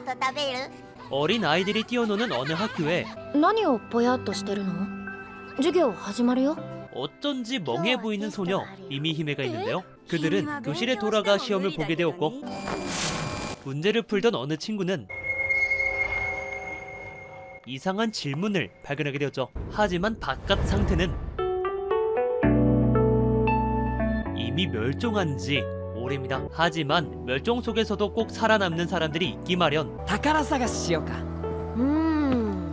ト食べる？ 어린 아이들이 뛰어노는 어느 학교에 何をぼやっとしてるの？授業始まるよ。 어쩐지 멍해 보이는 소녀 미미히메가 있는데요. 그들은 교실에 돌아가 시험을 보게 되었고 문제를 풀던 어느 친구는 이상한 질문을 발견하게 되었죠. 하지만 바깥 상태는 이미 멸종한 지 오래입니다. 하지만 멸종 속에서도 꼭 살아남는 사람들이 있기 마련. 宝探ししようか。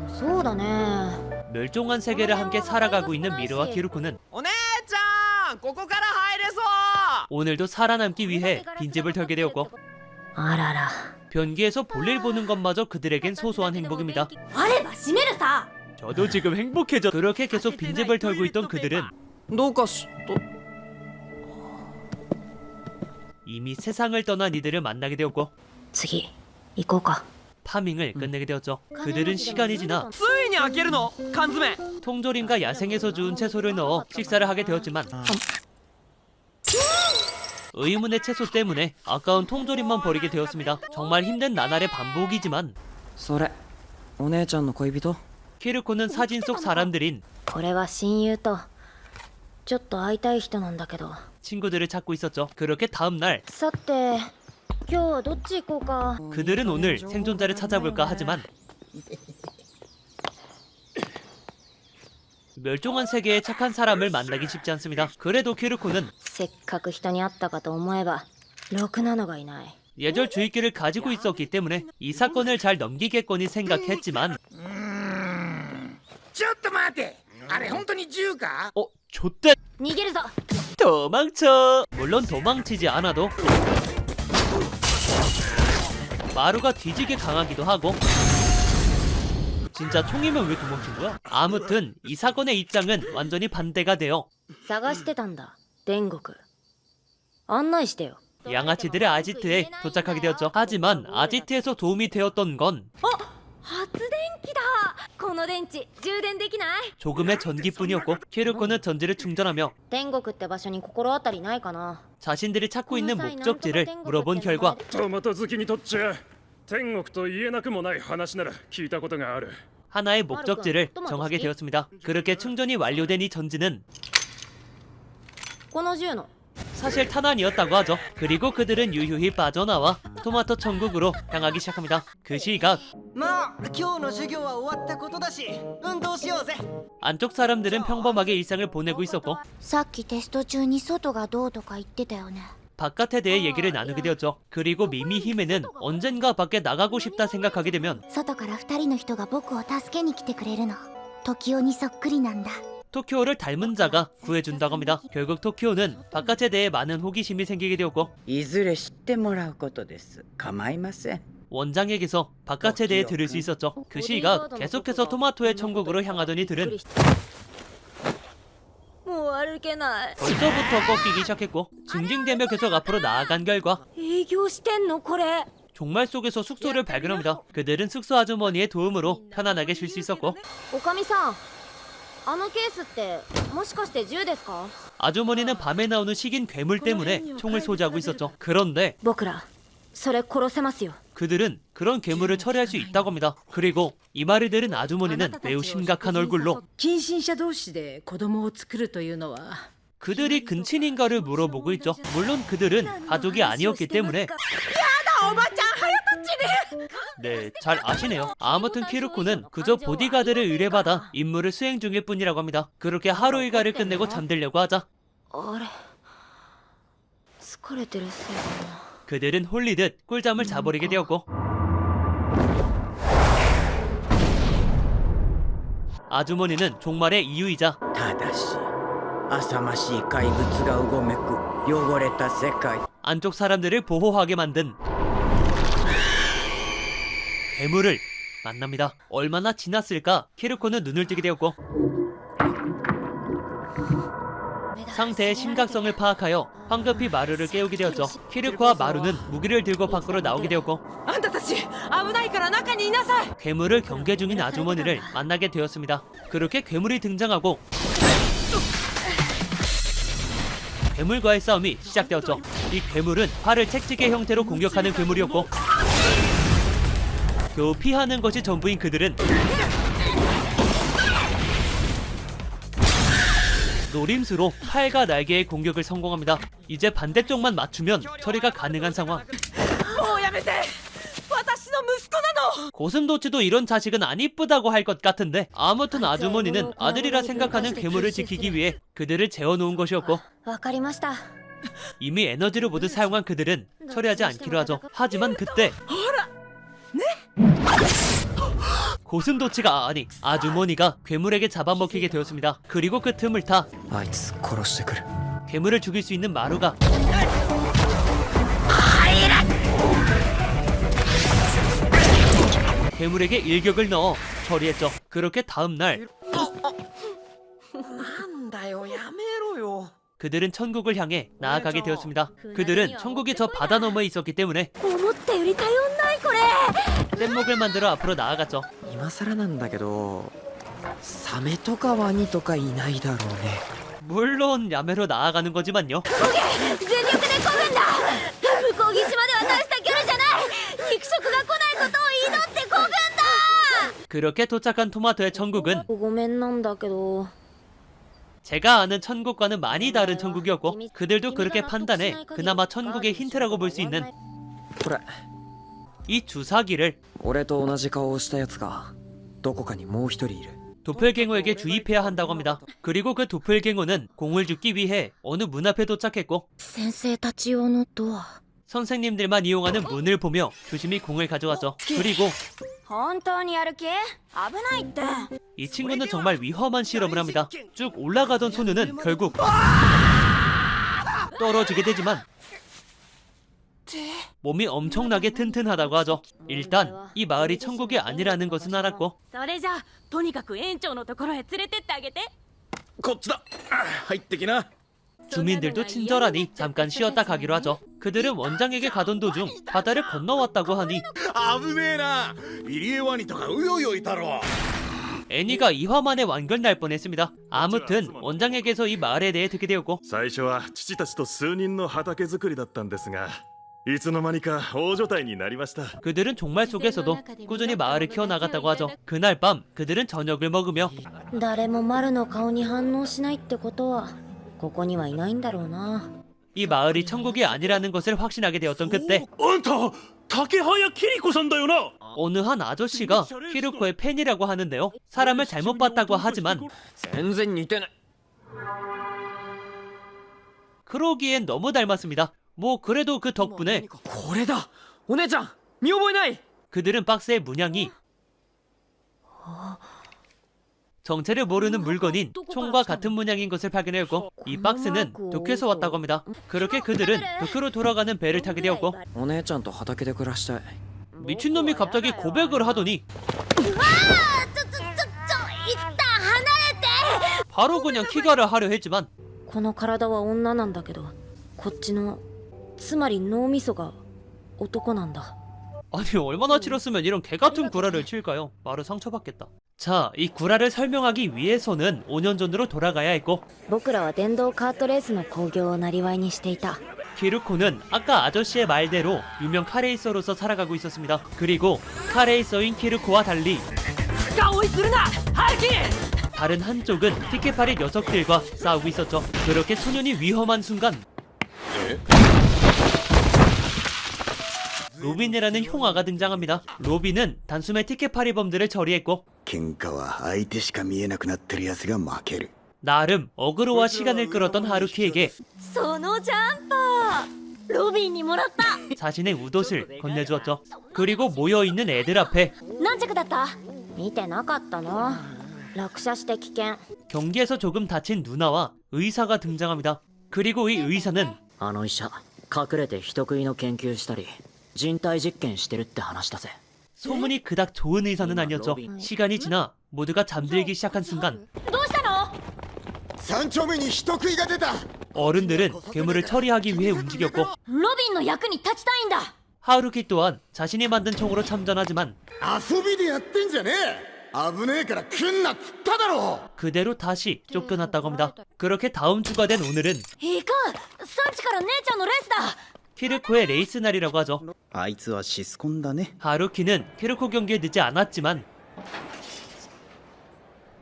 そうだね。 멸종한 세계를 함께 살아가고 있는 미르와 키루코는 お姉ちゃん、ここから入れそう。 오늘도 살아남기 위해 빈집을 털게 되었고 あらら。 변기에서 볼일 보는 것마저 그들에겐 소소한 행복입니다. あれば閉めるさ。 저도 지금 행복해져. 그렇게 계속 빈집을 털고 있던 그들은 どうかしと。 이미 세상을 떠난 이들을 만나게 되었고 次行こうか。 파밍을 끝내게 되었죠. 그들은 시간이 지나 ついに開けるの？缶詰。 통조림과 야생에서 주운 채소를 넣어 식사를 하게 되었지만 의문의 채소 때문에 아까운 통조림만 버리게 되었습니다. 정말 힘든 나날의 반복이지만 それ、お姉ちゃんの恋人？ 키르코는 사진 속 사람들인 これは親友とちょっと会いたい人なんだけど。 친구들을 찾고 있었죠. 그렇게 다음날 さて今日はどっち行こうか。 그들은 오늘 생존자를 찾아볼까 하지만 멸종한 세계에 착한 사람을 만나기 쉽지 않습니다. 그래도 키르코는 せっかく人に会ったかと思えばろくなのがいない。 예절 주의기를 가지고 있었기 때문에 이 사건을 잘 넘기겠거니 생각했지만 ちょっと待て、あれ本当に銃か？ 좆대 逃げるぞ。 도망쳐. 물론 도망치지 않아도 마루가 뒤지게 강하기도 하고 진짜 총이면 왜 도망친 거야? 아무튼 이 사건의 입장은 완전히 반대가 되어 探してたんだ天国。案内してよ。 양아치들의 아지트에 도착하게 되었죠. 하지만 아지트에서 도움이 되었던 건 発電機だ。この電池充電できない？ 조금의 전기뿐이었고 키르코는 전지를 충전하며 天国って場所に心当たりないかな。 자신들이 찾고 있는 목적지를 물어본 결과 トマト好きにとっちゃ天国と言えなくもない話なら聞いたことがある。 하나의 목적지를 정하게 되었습니다. 그렇게 충전이 완료된 이 전지는 この銃の 사실 탄환이었다고 하죠. 그리고 그들은 유유히 빠져나와 토마토 천국으로 향하기 시작합니다. 그 시각 まあ今日の授業は終わったことだし運動しようぜ。 안쪽 사람들은 평범하게 일상을 보내고 있었고 さっきテスト中に外がどうとか言ってたよね。 바깥에 대해 얘기를 나누게 되었죠. 그리고 미미히메는 언젠가 밖에 나가고 싶다 생각하게 되면 外から2人の人が僕を助けに来てくれるの。時代にそっくりなんだ。 토키오를 닮은 자가 구해준다고 합니다. 결국 토키오는 바깥에 대해 많은 호기심이 생기게 되었고 いずれ知ってもらうことです。構いません。 원장에게서 바깥에 대해 들을 수 있었죠. 그 시각 계속해서 토마토의 천국으로 향하던 이들은 もう歩けない。 벌써부터 꺾이기 시작했고 징징대며 계속 앞으로 나아간 결과 営業してんのこれ。 종말 속에서 숙소를 발견합니다. 그들은 숙소 아주머니의 도움으로 편안하게 쉴 수 있었고 おかみさん、あのケースってもしかして銃ですか？ 아주머니는 밤에 나오는 식인 괴물 때문에 총을 소지하고 있었죠. 그런데 僕らそれ殺せますよ。 그들은 그런 괴물을 처리할 수 있다고 합니다. 그리고 이 말을 들은 아주머니는 매우 심각한 얼굴로 近親者同士で子供を作るというのは 그들이 근친인가를 물어보고 있죠. 물론 그들은 가족이 아니었기 때문에 네, 잘 아시네요. 아무튼 키루코는 그저 보디가드를 의뢰받아 임무를 수행 중일 뿐이라고 합니다. 그렇게 하루 일과를 끝내고 잠들려고 하자 あれ疲れてるせいかな。 그들은 홀리듯 꿀잠을 자버리게 되었고 아주머니는 종말의 이유이자 ただし浅ましい怪物がうごめく汚れた世界。 안쪽 사람들을 보호하게 만든 괴물을 만납니다. 얼마나 지났을까? 키르코는 눈을 뜨게 되었고 상태의 심각성을 파악하여 황급히 마루를 깨우게 되었죠. 키르코와 마루는 무기를 들고 밖으로 나오게 되었고 あんたたち危ないから中にいなさい。 괴물을 경계 중인 아주머니를 만나게 되었습니다. 그렇게 괴물이 등장하고 괴물과의 싸움이 시작되었죠. 이 괴물은 팔을 책지게 형태로 공격하는 괴물이었고 겨우 피하는 것이 전부인 그들은 노림수로 팔과 날개의 공격을 성공합니다. 이제 반대쪽만 맞추면 처리가 가능한 상황. 고슴도치도 이런 자식은 안 이쁘다고 할 것 같은데 아무튼 아주머니는 아들이라 생각하는 괴물을 지키기 위해 그들을 재워놓은 것이었고 わかりました 이미 에너지를 모두 사용한 그들은 처리하지 않기로 하죠. 하지만 그때 고슴도치가 아니 아주머니가 괴물에게 잡아먹히게 되었습니다. 그리고 그 틈을 타 あいつ殺してくる 괴물을 죽일 수 있는 마루가 괴물에게 일격을 넣어 처리했죠. 그렇게 다음날 なんだよやめろよ 그들은 천국을 향해 나아가게 되었습니다. 그들은 천국이 저 바다 너머에 있었기 때문에 思ったより頼んないこれ 뗏목을 만들어 앞으로 나아갔죠. 今更なんだけどサメとかワニとかいないだろうね 물론 야매로 나아가는 거지만요. 全力で漕ぐんだ向こう岸まで渡した距離じゃない肉食が来ないことを祈って漕ぐんだ 그렇게 도착한 토마토의 천국은 ごめんなんだけど 제가 아는 천국과는 많이 다른 천국이었고 그들도 그렇게 판단해 그나마 천국의 힌트라고 볼 수 있는 これ 이 주사기를 俺と同じ顔をしたやつがどこかにもう一人いる 도플갱어에게 주입해야 한다고 합니다. 그리고 그 도플갱어는 공을 죽기 위해 어느 문 앞에 도착했고 先生たち用のドア 선생님들만 이용하는 문을 보며 조심히 공을 가져왔죠. 그리고 本当にやる気危ないって 이 친구는 정말 위험한 실험을 합니다. 쭉 올라가던 소녀는 결국 떨어지게 되지만 몸이 엄청나게 튼튼하다고 하죠. 일단 이 마을이 천국이 아니라는 것은 알았고 それじゃとにかく園長のところへ連れてってあげてこっちだ入ってきな 주민들도 친절하니 잠깐 쉬었다 가기로 하죠. 그들은 원장에게 가던 도중 바다를 건너왔다고 하니 危ねえなイリエワニとかうようよいたろ 애니가 2화 만에 완결 날 뻔했습니다. 아무튼 원장에게서 이 마을에 대해 듣게 되었고 最初は父たちと数人の畑作りだったんですがいつの間にか大所帯になりました 그들은 종말 속에서도 꾸준히 마을을 키워나갔다고 하죠. 그날 밤 그들은 저녁을 먹으며 誰もマルの顔に反応しないってことはここにはいないんだろうな 이 마을이 천국이 아니라는 것을 확신하게 되었던 그때 あんた竹早キリコさんだよな 어느 한 아저씨가 키루코의 팬이라고 하는데요. 사람을 잘못 봤다고 하지만 全然似てない 그러기엔 너무 닮았습니다. 뭐 그래도 그 덕분에 これだお姉ちゃん見覚えない 그들은 박스의 문양이 정체를 모르는 물건인 총과 같은 문양인 것을 발견했고 이 박스는 도쿄에서 왔다고 합니다. 그렇게 그들은 도쿄로 돌아가는 배를 타게 되었고 お姉ちゃんと畑で暮らしたい 미친놈이 갑자기 고백을 하더니 一旦離れて 바로 그냥 키가를 하려 했지만 この体は女なんだけどこっちのつまり脳みそが男なんだ 아니 얼마나 치렀으면 이런 개같은 구라를 칠까요? 바로 상처받겠다. 자, 이 구라를 설명하기 위해서는 5년 전으로 돌아가야 했고 僕らは電動カートレースの興行をなりわいにしていた 키루코는 아까 아저씨의 말대로 유명 카레이서로서 살아가고 있었습니다. 그리고 카레이서인 키루코와 달리 다른 한쪽은 티켓팔이 녀석들과 싸우고 있었죠. 그렇게 소년이 위험한 순간 로빈이라는 흉아가 등장합니다. 로빈은 단숨에 티켓팔이범들을 처리했고 喧嘩は相手しか見えなくなってるやつが負ける 나름 어그로와 시간을 끌었던 하루키에게 そのジャンパーロビンにもらった 자신의 웃옷을 건네주었죠. 그리고 모여있는 애들 앞에 何着だった見てなかったの落車して危険 경기에서 조금 다친 누나와 의사가 등장합니다. 그리고 이 의사는 あの医者隠れて人食いの研究したり人体実験してるって話だぜ 소문이 그닥 좋은 의사는 아니었죠. 시간이 지나 모두가 잠들기 시작한 순간 どうしたの三丁目に人食いが出た 어른들은 괴물을 처리하기 위해 움직였고 ロビンの役に立ちたいんだ 하루키 또한 자신이 만든 총으로 참전하지만 遊びでやってんじゃねえ危ねえから来んなっつっただろ 그대로 다시 쫓겨났다고 합니다. 그렇게 다음 주가 된 오늘은 行く産地から姉ちゃんのレースだ 키르코의 레이스 날이라고 하죠. あいつはシスコンだね。 하루키는 키르코 경기에 늦지 않았지만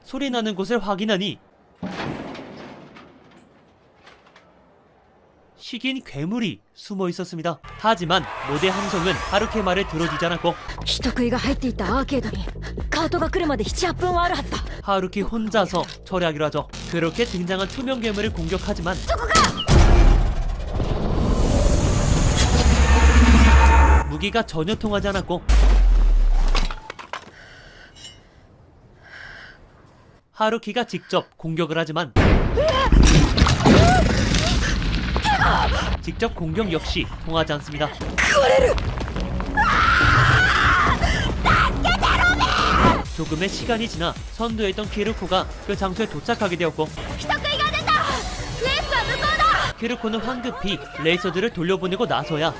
소리 나는 곳을 확인하니 식인 괴물이 숨어 있었습니다. 하지만 모델 함성은 하루키의 말을 들어주지 않았고 人食いが入っていたアーケードにカートが来るまで 7,8 分はあるはずだ。 하루키 혼자서 처리하기로 하죠. 그렇게 등장한 투명 괴물을 공격하지만 무기가 전혀 통하지 않았고 하루키가 직접 공격을 하지만 직접 공격 역시 통하지 않습니다. 조금의 시간이 지나 선두에 있던 키르코가 그 장소에 도착하게 되었고 人食いが出た。レースは向こうだ。 키르코는 황급히 레이서들을 돌려보내고 나서야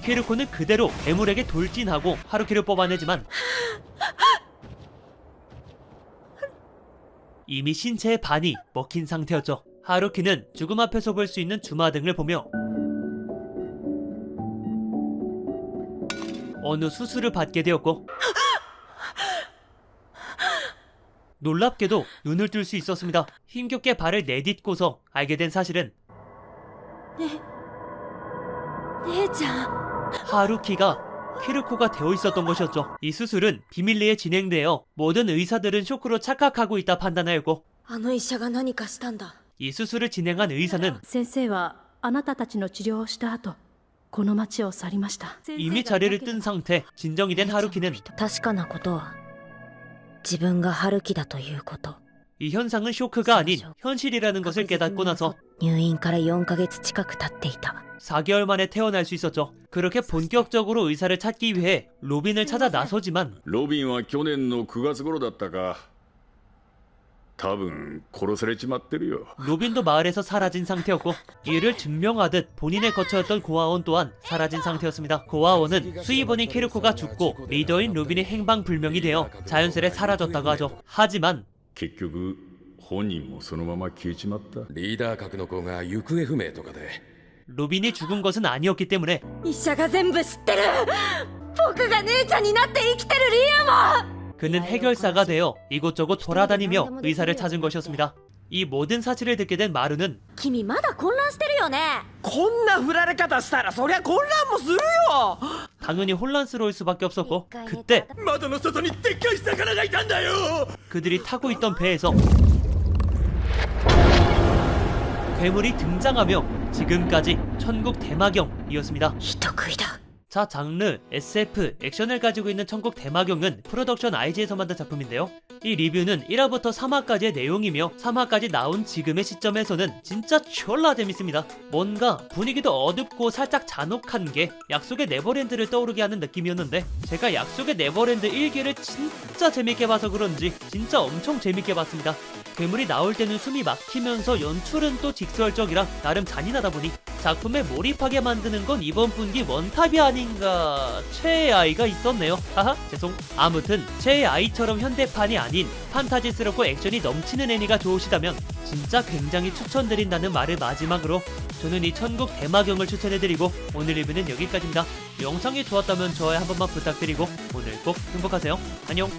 키르코는 그대로 괴물에게 돌진하고 하루키를 뽑아내지만 이미 신체의 반이 먹힌 상태였죠. 하루키는 죽음 앞에서 볼 수 있는 주마등을 보며 어느 수술을 받게 되었고 놀랍게도 눈을 뜰 수 있었습니다. 힘겹게 발을 내딛고서 알게 된 사실은 姉ちゃん。 하루키가 키르코가 되어 있었던 것이었죠. 이 수술은 비밀리에 진행되어 모든 의사들은 쇼크로 착각하고 있다 판단하였고 あの医者が何かしたんだ。 이 수술을 진행한 의사는 先生はあなたたちの治療をした後この町を去りました。 이미 자리를 뜬 상태. 진정이 된 하루키는 確かなことは自分が春樹だということ。 이 현상은 쇼크가 아닌 현실이라는 것을 깨닫고 나서 入院から4ヶ月近く経っていた。 4개월 만에 태어날 수 있었죠. 그렇게 본격적으로 의사를 찾기 위해 로빈을 찾아 나서지만 ロビンは去年の9月頃だったか。多分殺されちまってるよ。 로빈도 마을에서 사라진 상태였고 이를 증명하듯 본인의 거처였던 고아원 또한 사라진 상태였습니다. 고아원은 수입원인 키르코가 죽고 리더인 로빈이 행방불명이 되어 자연스레 사라졌다고 하죠. 하지만 結局本人もそのまま消えちまった。リーダー格の子が行方不明とかで。 로빈이 죽은 것은 아니었기 때문에 医者が全部知ってる。僕が姉ちゃんになって生きてる理由も。 그는 해결사가 되어 이곳저곳 돌아다니며 의사를 찾은 것이었습니다. 이 모든 사실을 듣게 된 마루는 君まだ混乱してるよね。こんな振られ方したらそりゃ混乱もするよ。 당연히 혼란스러울 수밖에 없었고 그때 窓の外にでっかい魚がいたんだよ。 그들이 타고 있던 배에서 괴물이 등장하며 지금까지 천국 대마경이었습니다. 人食いだ。 자, 장르 SF, 액션을 가지고 있는 천국 대마경은 프로덕션 IG에서 만든 작품인데요. 이 리뷰는 1화부터 3화까지의 내용이며 3화까지 나온 지금의 시점에서는 진짜 졸라 재밌습니다. 뭔가 분위기도 어둡고 살짝 잔혹한 게 약속의 네버랜드를 떠오르게 하는 느낌이었는데 제가 약속의 네버랜드 1기를 진짜 재밌게 봐서 그런지 진짜 엄청 재밌게 봤습니다. 괴물이 나올 때는 숨이 막히면서 연출은 또 직설적이라 나름 잔인하다 보니 작품에 몰입하게 만드는 건 이번 분기 원탑이 아닌가. 최애 아이가 있었네요. 하하, 죄송. 아무튼 최애 아이처럼 현대판이 아닌 판타지스럽고 액션이 넘치는 애니가 좋으시다면 진짜 굉장히 추천드린다는 말을 마지막으로 저는 이 천국 대마경을 추천해드리고 오늘 리뷰는 여기까지입니다. 영상이 좋았다면 좋아요 한 번만 부탁드리고 오늘 꼭 행복하세요. 안녕.